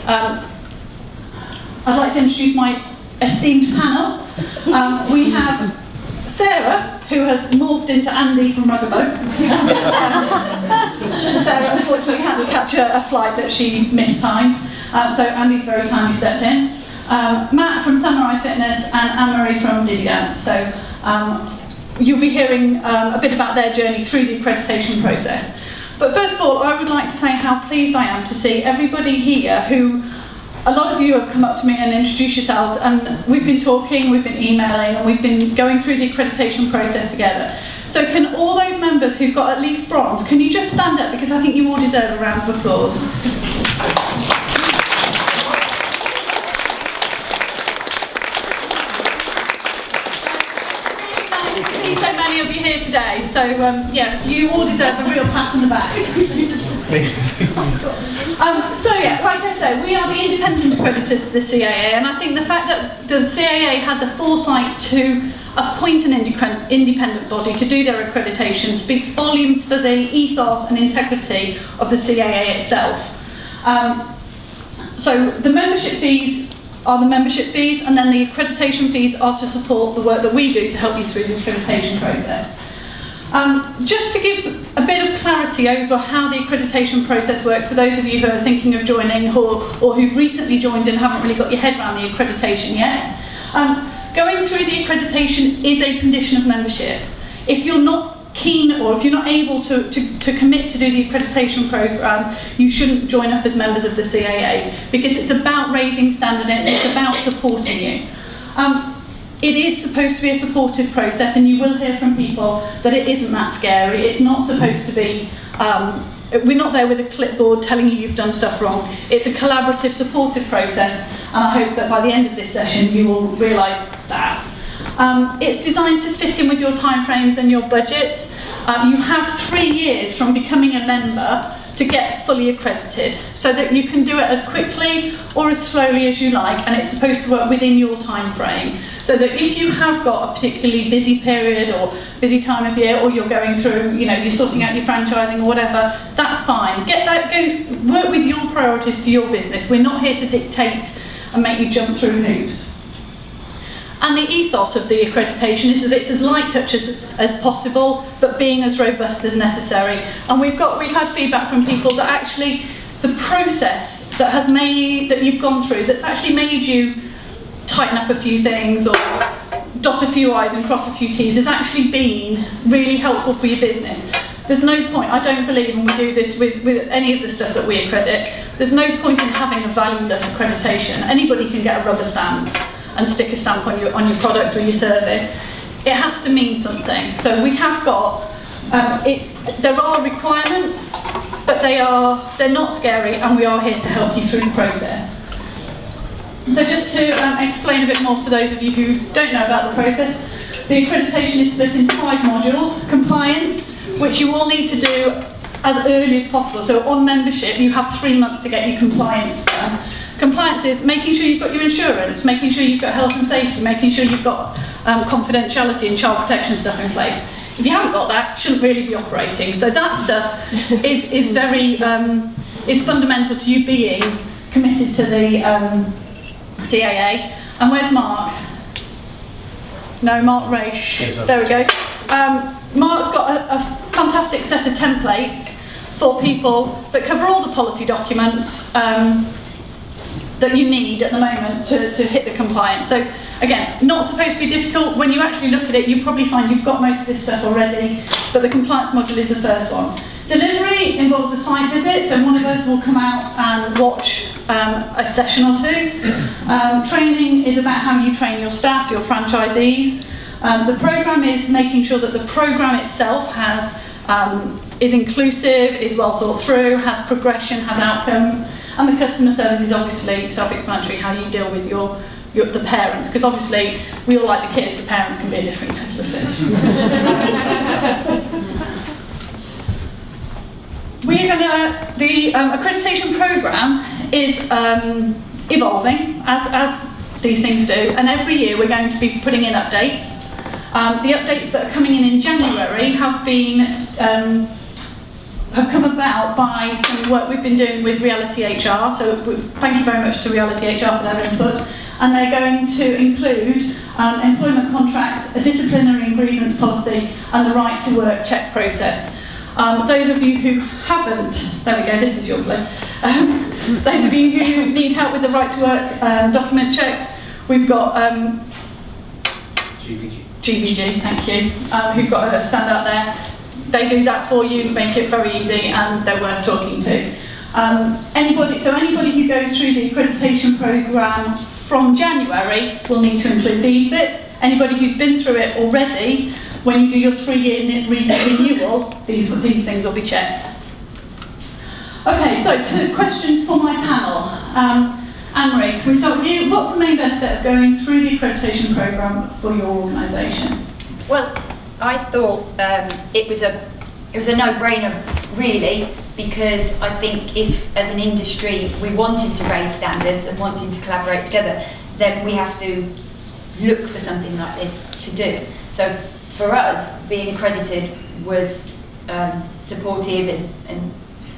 I'd like to introduce my esteemed panel. We have Sarah, who has morphed into Andy from Ruggerbugs. Sarah unfortunately had to catch a flight that she mistimed, so Andy's very kindly stepped in. Matt from Samurai Fitness and Anne-Marie from Diddy Dance. So you'll be hearing a bit about their journey through the accreditation process. But first of all, I would like to say how pleased I am to see everybody here who, a lot of you have come up to me and introduced yourselves, and we've been talking, we've been emailing, and we've been going through the accreditation process together. So can all those members who've got at least bronze, can you just stand up, because I think you all deserve a round of applause. So many of you here today, so yeah, you all deserve a real pat on the back. So yeah, like I said, we are the independent accreditors of the CAA, and I think the fact that the CAA had the foresight to appoint an independent body to do their accreditation speaks volumes for the ethos and integrity of the CAA itself. So the membership fees are the membership fees, and then the accreditation fees are to support the work that we do to help you through the accreditation process. Just to give a bit of clarity over how the accreditation process works for those of you who are thinking of joining or who've recently joined and haven't really got your head around the accreditation yet, going through the accreditation is a condition of membership. If you're not keen or if you're not able to commit to do the accreditation programme, you shouldn't join up as members of the CAA, because it's about raising standard and it's about supporting you. It is supposed to be a supportive process, and you will hear from people that it isn't that scary. It's not supposed to be, we're not there with a clipboard telling you you've done stuff wrong. It's a collaborative, supportive process, and I hope that by the end of this session you will realise that. It's designed to fit in with your timeframes and your budgets. You have 3 years from becoming a member to get fully accredited, so that you can do it as quickly or as slowly as you like, and it's supposed to work within your time frame. So that if you have got a particularly busy period or busy time of year, or you're going through, you're sorting out your franchising or whatever, that's fine. Go work with your priorities for your business. We're not here to dictate and make you jump through hoops. And the ethos of the accreditation is that it's as light touch as possible, but being as robust as necessary. And we've had feedback from people that actually the process that you've gone through, that's actually made you tighten up a few things or dot a few I's and cross a few T's, has actually been really helpful for your business. There's no point, I don't believe, and we do this with any of the stuff that we accredit, there's no point in having a valueless accreditation. Anybody can get a rubber stamp and stick a stamp on your product or your service. It has to mean something. So we have got, there are requirements, but they're not scary, and we are here to help you through the process. So just to explain a bit more for those of you who don't know about the process, the accreditation is split into 5 modules. Compliance, which you all need to do as early as possible. So on membership, you have 3 months to get your compliance done. Compliance is making sure you've got your insurance, making sure you've got health and safety, making sure you've got confidentiality and child protection stuff in place. If you haven't got that, you shouldn't really be operating. So that stuff is fundamental to you being committed to the CAA. And where's Mark? No, Mark Raish. There we go. Mark's got a fantastic set of templates for people that cover all the policy documents that you need at the moment to hit the compliance. So again, not supposed to be difficult. When you actually look at it, you probably find you've got most of this stuff already, but the compliance module is the first one. Delivery involves a site visit, so one of us will come out and watch a session or 2. Training is about how you train your staff, your franchisees. The programme is making sure that the programme itself is inclusive, is well thought through, has progression, has outcomes. And the customer service is obviously self-explanatory, how you deal with the parents, because obviously we all like the kids, the parents can be a different kettle of fish. The accreditation programme is evolving, as these things do, and every year we're going to be putting in updates. The updates that are coming in January have been have come about by some work we've been doing with Reality HR, so thank you very much to Reality HR for their input, and they're going to include employment contracts, a disciplinary and grievance policy, and the right to work check process. Those of you who haven't, there we go, this is your play. Those of you who need help with the right to work document checks, we've got GBG, thank you, who've got a stand out there. They do that for you, make it very easy, and they're worth talking to. Anybody who goes through the accreditation programme from January will need to include these bits. Anybody who's been through it already, when you do your 3-year renewal, these things will be checked. Okay, so two questions for my panel. Anne-Marie, can we start with you? What's the main benefit of going through the accreditation programme for your organisation? Well, I thought it was a no-brainer, really, because I think if, as an industry, we wanted to raise standards and wanted to collaborate together, then we have to look for something like this to do. So for us, being accredited was supportive and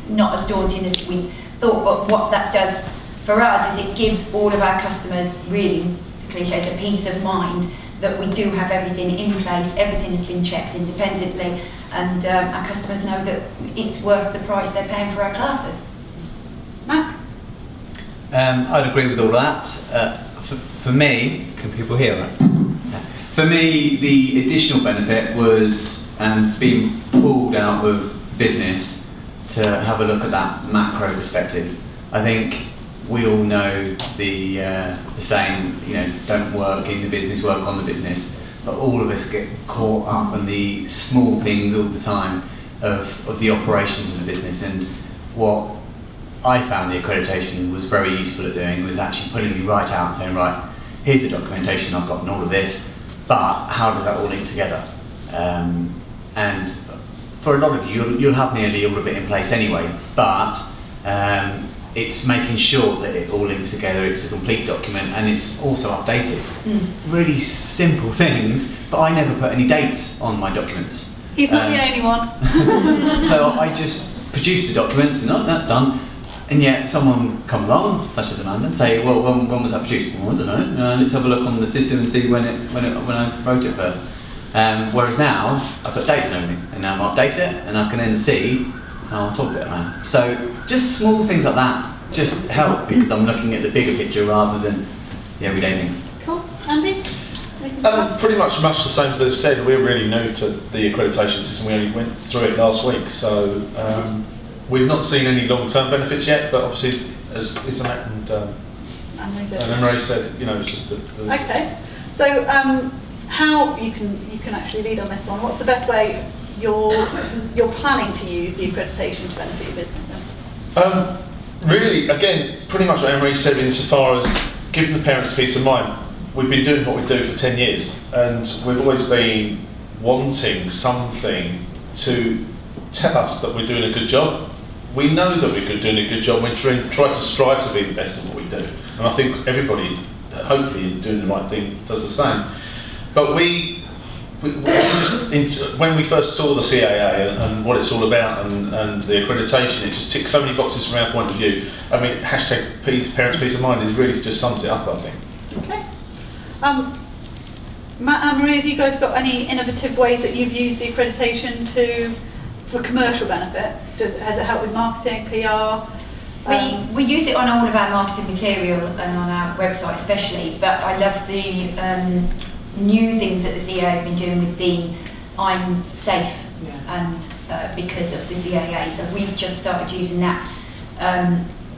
not as daunting as we thought, but what that does for us is it gives all of our customers, really, cliche, the peace of mind that we do have everything in place, everything has been checked independently, and our customers know that it's worth the price they're paying for our classes. Matt? I'd agree with all that. For me, can people hear it? Yeah. For me, the additional benefit was being pulled out of business to have a look at that macro perspective. I think we all know the saying, don't work in the business, work on the business. But all of us get caught up in the small things all the time of the operations of the business. And what I found the accreditation was very useful at doing was actually putting me right out and saying, right, here's the documentation I've got and all of this, but how does that all link together? And for a lot of you, you'll have nearly all of it in place anyway, but it's making sure that it all links together, it's a complete document, and it's also updated. Really simple things, but I never put any dates on my documents. He's not the only one. So I just produced the document, and that's done, and yet someone come along, such as Amanda, and say, well, when was that produced? Well, I don't know, let's have a look on the system and see when I wrote it first. Whereas now, I put dates and everything, and now I'll update it, and I can then see how on top of it around. So just small things like that just help because I'm looking at the bigger picture rather than the everyday things. Cool. Andy? Pretty much the same as they've said. We're really new to the accreditation system. We only went through it last week, so we've not seen any long-term benefits yet. But obviously, as Matt and Anne-Marie said, it's just the Okay. So how you can actually lead on this one? What's the best way you're planning to use the accreditation to benefit your business then? Really, again, pretty much what Anne-Marie said insofar as giving the parents peace of mind. We've been doing what we do for 10 years, and we've always been wanting something to tell us that we're doing a good job. We know that we're doing a good job. We try to strive to be the best at what we do, and I think everybody, hopefully, doing the right thing does the same. But we just, when we first saw the CAA and what it's all about and the accreditation, it just ticked so many boxes from our point of view. I mean, hashtag parents' peace of mind is really just sums it up, I think. Okay. Matt and Marie, have you guys got any innovative ways that you've used the accreditation for commercial benefit? Has it helped with marketing, PR? We use it on all of our marketing material and on our website especially, but I love the new things that the CAA have been doing with the I'm safe and because of the CAA. So we've just started using that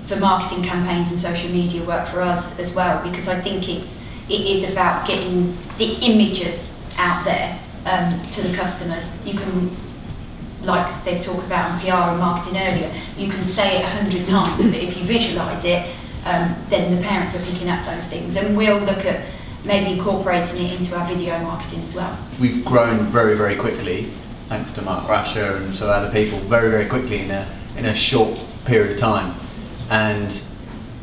for marketing campaigns and social media work for us as well, because I think it is about getting the images out there to the customers. You can, like they've talked about on PR and marketing earlier, you can say it 100 times, but if you visualise it, then the parents are picking up those things. And we'll look at maybe incorporating it into our video marketing as well. We've grown very, very quickly, thanks to Mark Rasher and to other people, very, very quickly in a short period of time. And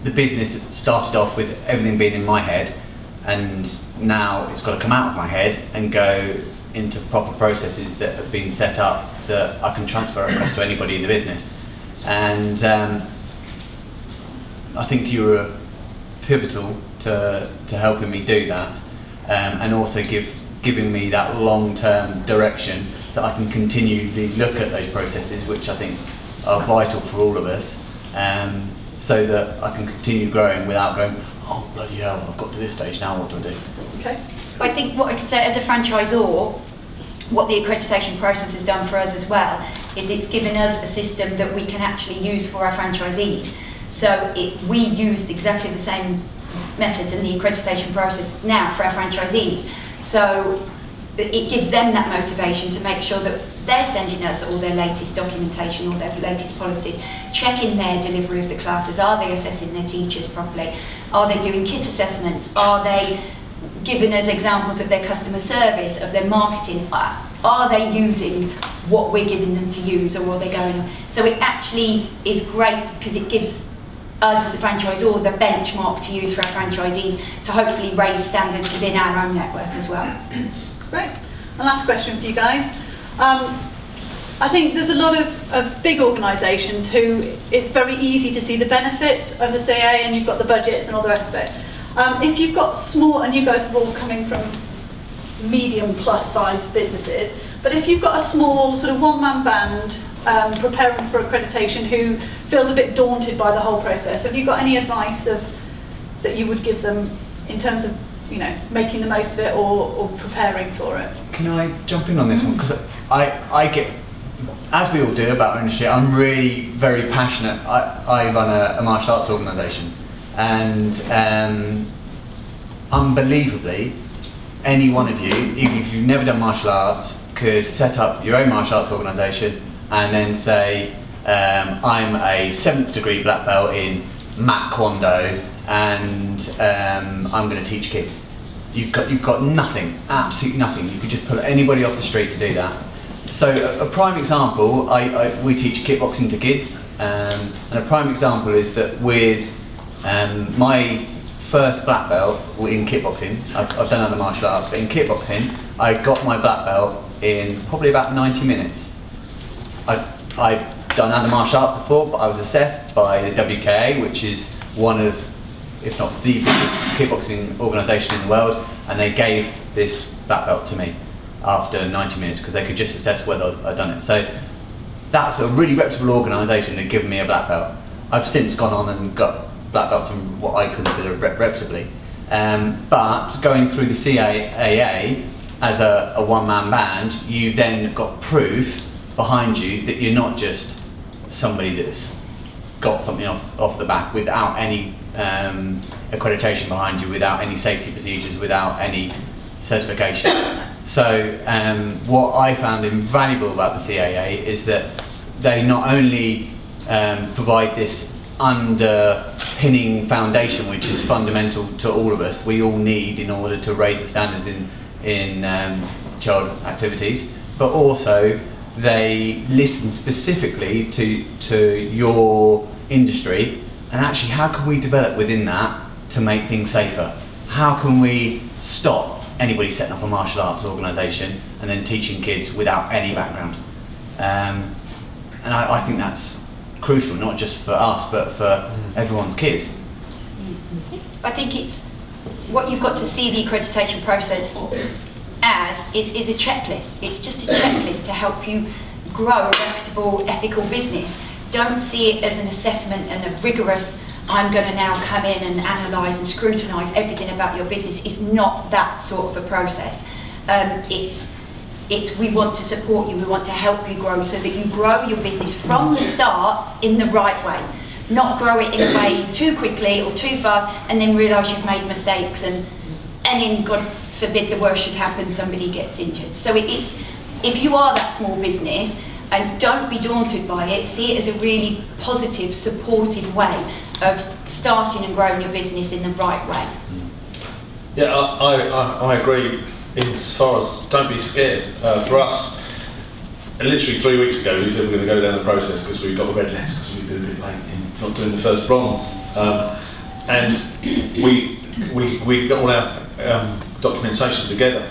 the business started off with everything being in my head, and now it's got to come out of my head and go into proper processes that have been set up that I can transfer across to anybody in the business. And I think you were pivotal to helping me do that, and also giving me that long-term direction that I can continually look at those processes, which I think are vital for all of us, so that I can continue growing without going, oh bloody hell, I've got to this stage now, what do I do? Okay. I think what I could say as a franchisor, what the accreditation process has done for us as well is it's given us a system that we can actually use for our franchisees. So we use exactly the same methods in the accreditation process now for our franchisees. So it gives them that motivation to make sure that they're sending us all their latest documentation, all their latest policies, checking their delivery of the classes. Are they assessing their teachers properly? Are they doing kit assessments? Are they giving us examples of their customer service, of their marketing? Are they using what we're giving them to use, or are they going on? So it actually is great because it gives us as a franchisor the benchmark to use for our franchisees to hopefully raise standards within our own network as well. Great. And last question for you guys. I think there's a lot of big organisations who it's very easy to see the benefit of the CAA, and you've got the budgets and all the rest of it. If you've got small, and you guys are all coming from medium plus size businesses, but if you've got a small sort of one-man band preparing for accreditation who feels a bit daunted by the whole process, have you got any advice that you would give them in terms of, you know, making the most of it or preparing for it? Can I jump in on this one? Because I get, as we all do about our industry, I'm really very passionate. I run a martial arts organisation, and unbelievably, any one of you, even if you've never done martial arts, could set up your own martial arts organisation and then say, I'm a 7th degree black belt in Mat Kwondo, and I'm going to teach kids. You've got nothing, absolutely nothing. You could just pull anybody off the street to do that. So a prime example, we teach kickboxing to kids, and a prime example is that with my first black belt in kickboxing, I've done other martial arts, but in kickboxing, I got my black belt in probably about 90 minutes. I'd done other martial arts before, but I was assessed by the WKA, which is one of, if not the biggest kickboxing organisation in the world, and they gave this black belt to me after 90 minutes because they could just assess whether I'd done it. So that's a really reputable organisation that given me a black belt. I've since gone on and got black belts from what I consider reputably. But going through the CAA as a one-man band, you've then got proof behind you that you're not just somebody that's got something off the back without any accreditation behind you, without any safety procedures, without any certification. So what I found invaluable about the CAA is that they not only provide this underpinning foundation, which is fundamental to all of us, we all need in order to raise the standards in child activities, but also they listen specifically to your industry, and actually how can we develop within that to make things safer? How can we stop anybody setting up a martial arts organisation and then teaching kids without any background? And I think that's crucial, not just for us, but for everyone's kids. I think it's what you've got to see the accreditation process as is a checklist. It's just a checklist to help you grow a reputable, ethical business. Don't see it as an assessment and a rigorous, I'm going to now come in and analyse and scrutinise everything about your business. It's not that sort of a process. It's we want to support you, we want to help you grow so that you grow your business from the start in the right way. Not grow it in a way too quickly or too fast and then realise you've made mistakes and then, God forbid, the worst should happen, somebody gets injured. So it's, if you are that small business, and don't be daunted by it, see it as a really positive, supportive way of starting and growing your business in the right way. Yeah, I agree insofar as don't be scared. For us, literally 3 weeks ago, we said we're going to go down the process because we got a red letter because we've been a bit late in not doing the first bronze. And we got all our documentation together.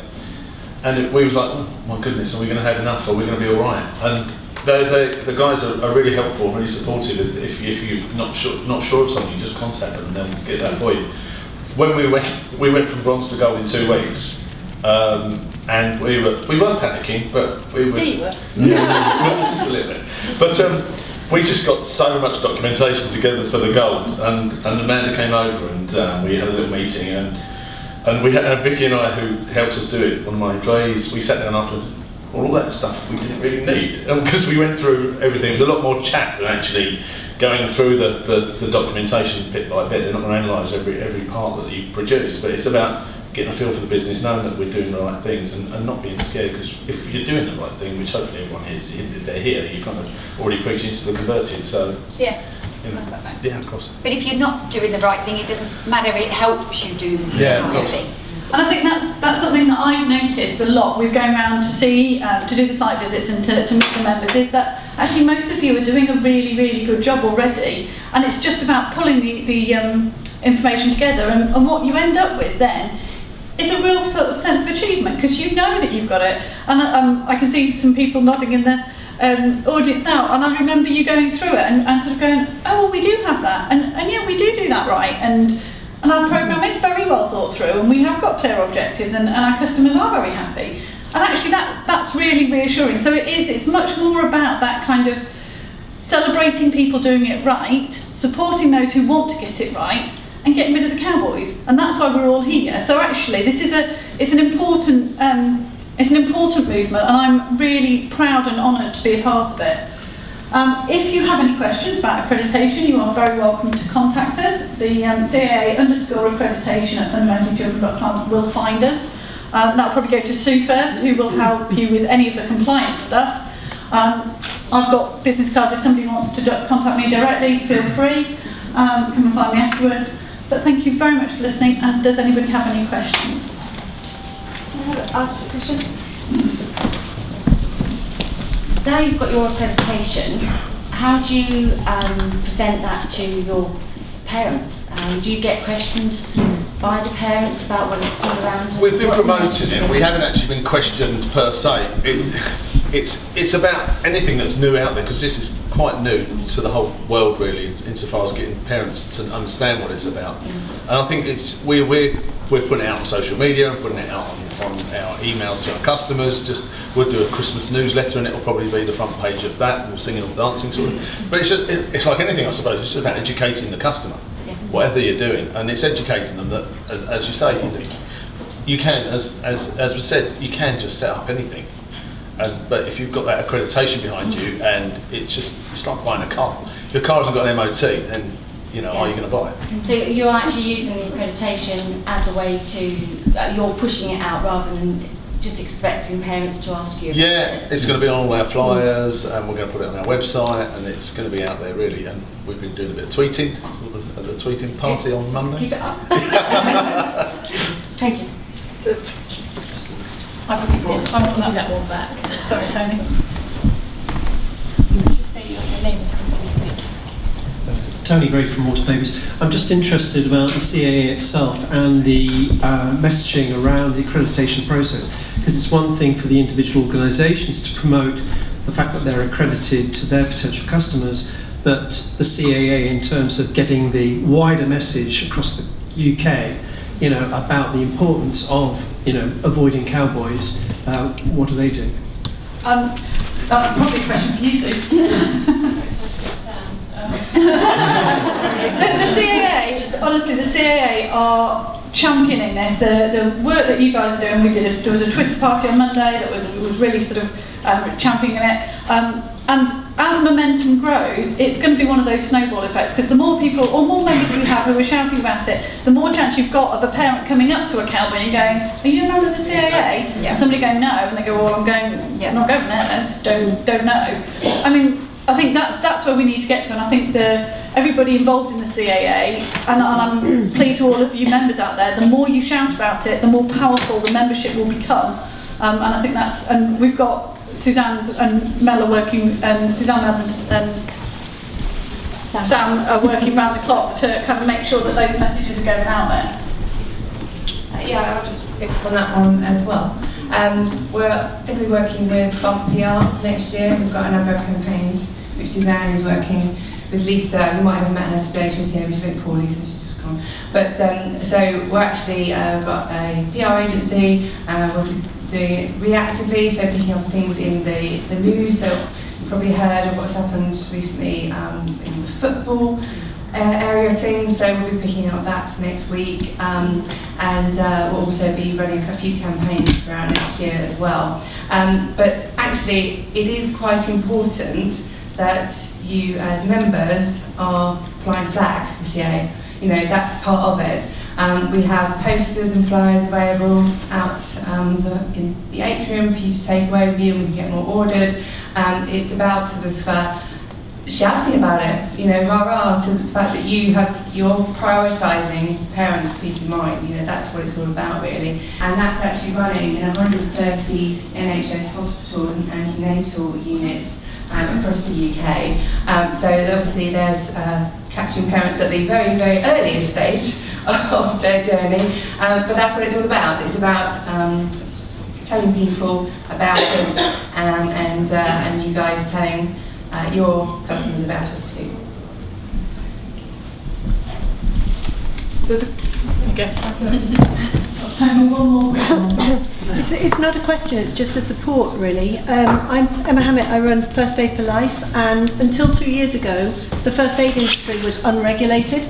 we was like, oh my goodness, are we going to have enough? Are we going to be all right? And the guys are really helpful, really supportive. If you're not sure of something, you just contact them and they'll get that for you. When we went from bronze to gold in 2 weeks, and we weren't panicking, but we were. Yeah, just a little bit. But we just got so much documentation together for the gold, and Amanda came over and we had a little meeting, and we had Vicky and I, who helps us do it, one of my employees. We sat down after. All that stuff we didn't really need, because we went through everything. It was a lot more chat than actually going through the documentation bit by bit. They're not going to analyse every part that you produce, but it's about getting a feel for the business, knowing that we're doing the right things, and not being scared, because if you're doing the right thing, which hopefully everyone is, if they're here, you kind of already preach into the converted. So yeah. You know, yeah, of course. But if you're not doing the right thing, it doesn't matter. It helps you do the right thing. And I think that's something that I've noticed a lot with going around to see, to do the site visits and to meet the members, is that actually most of you are doing a really, really good job already, and it's just about pulling the information together, and what you end up with then is a real sort of sense of achievement, because you know that you've got it. And I can see some people nodding in the audience now, and I remember you going through it and sort of going, oh well, we do have that, and yeah, we do that right, and our programme is very well thought through, and we have got clear objectives, and our customers are very happy. And actually that's really reassuring. So it's much more about that kind of celebrating people doing it right, supporting those who want to get it right, and getting rid of the cowboys. And that's why we're all here. So actually this is it's an important movement, and I'm really proud and honoured to be a part of it. If you have any questions about accreditation, you are very welcome to contact us. The CAA_accreditation at fundamentallychildren.com will find us. That'll probably go to Sue first, who will help you with any of the compliance stuff. I've got business cards. If somebody wants to contact me directly, feel free. Come and find me afterwards. But thank you very much for listening. And does anybody have any questions? Ask a question. Now you've got your accreditation, how do you present that to your parents? Do you get questioned by the parents about what it's all around? We've been promoting it. We haven't actually been questioned per se. It's about anything that's new out there, because this is quite new to the whole world, really, insofar as getting parents to understand what it's about. And I think we're putting it out on social media and putting it out on our emails to our customers. We'll do a Christmas newsletter, and it'll probably be the front page of that, and we'll sing and dancing sort of. But it's like anything, I suppose. It's just about educating the customer, whatever you're doing, and it's educating them that, as you say, you can, as was said, you can just set up anything. But if you've got that accreditation behind you, and it's like buying a car. If your car hasn't got an MOT, then are you going to buy it? So you're actually using the accreditation as a way to, you're pushing it out rather than just expecting parents to ask you about it. It's going to be on all our flyers, and we're going to put it on our website, and it's going to be out there really. And we've been doing a bit of tweeting at the tweeting party on Monday. Keep it up. Thank you. So, I'm on that one back. Sorry, Tony. Just say your name and company, please. Tony Gray from Water Babies. I'm just interested about the CAA itself and the messaging around the accreditation process, because it's one thing for the individual organisations to promote the fact that they're accredited to their potential customers, but the CAA, in terms of getting the wider message across the UK, about the importance of avoiding cowboys, what do they do? That's probably a question for you, Sue. The CAA, honestly, the CAA are championing this. The work that you guys are doing, there was a Twitter party on Monday that was really sort of championing it. And as momentum grows, it's going to be one of those snowball effects, because the more people or more members you have who are shouting about it, the more chance you've got of a parent coming up to a cowboy and going, are you a member of the CAA? Yeah. And somebody going, no, and they go, well, I'm going, I'm not going there then, don't know. I mean, I think that's where we need to get to, and I think everybody involved in the CAA, and I'm pleased to all of you members out there, the more you shout about it, the more powerful the membership will become. And I think and we've got Suzanne and Mel are working, and Suzanne and Sam are working round the clock to kind of make sure that those messages are going out there. Yeah, I'll just pick up on that one as well. We're going to be working with Bump PR next year. We've got a number of campaigns which Suzanne is working with Lisa. You might have met her today, she was here, she's a bit poorly, so she's just gone. But so we're actually got a PR agency, we'll be doing it reactively, so picking up things in the news. So you've probably heard of what's happened recently in the football area of things, so we'll be picking up that next week, and we'll also be running a few campaigns throughout next year as well. But actually, it is quite important that you as members are flying flag for the CAA. You know, that's part of it. We have posters and flyers available out in the atrium for you to take away with you, and we can get more ordered. It's about sort of shouting about it, you know, rah-rah, to the fact that you're prioritising parents' peace of mind. You know, that's what it's all about, really. And that's actually running in 130 NHS hospitals and antenatal units across the UK. So obviously there's catching parents at the very, very earliest stage of their journey. But that's what it's all about. It's about telling people about us, and you guys telling your customers about us too. Time for one more question. It's not a question, it's just a support, really. I'm Emma Hammett, I run First Aid for Life, and until 2 years ago, the first aid industry was unregulated.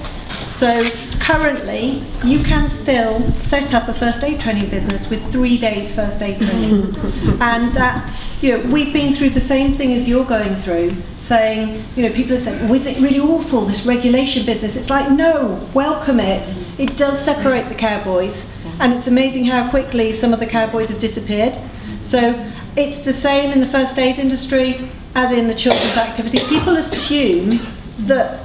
So currently, you can still set up a first aid training business with 3 days first aid training. And that, you know, we've been through the same thing as you're going through, saying, you know, people are saying, oh, is it really awful, this regulation business? It's like, no, welcome it. It does separate the cowboys. And it's amazing how quickly some of the cowboys have disappeared. So it's the same in the first aid industry as in the children's activity. People assume that,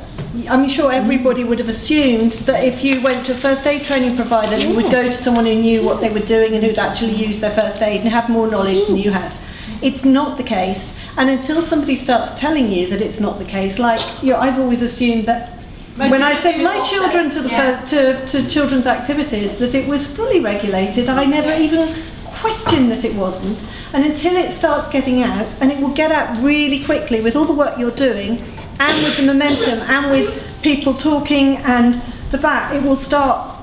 I'm sure everybody would have assumed that if you went to a first aid training provider, you would go to someone who knew what they were doing and who'd actually used their first aid and have more knowledge than you had. It's not the case. And until somebody starts telling you that it's not the case, like, you know, I've always assumed that when I sent my children to the to children's activities, that it was fully regulated. I never even questioned that it wasn't. And until it starts getting out, and it will get out really quickly with all the work you're doing, and with the momentum, and with people talking, and the fact it will start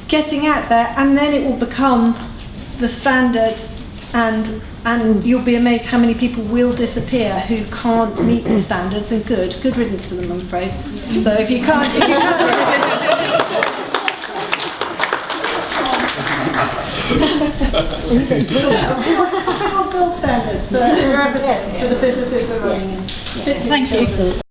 getting out there, and then it will become the standard, and you'll be amazed how many people will disappear who can't meet the standards. And good riddance to them, I'm afraid. So if you can't we want gold standards for the businesses we're running in. Thank you.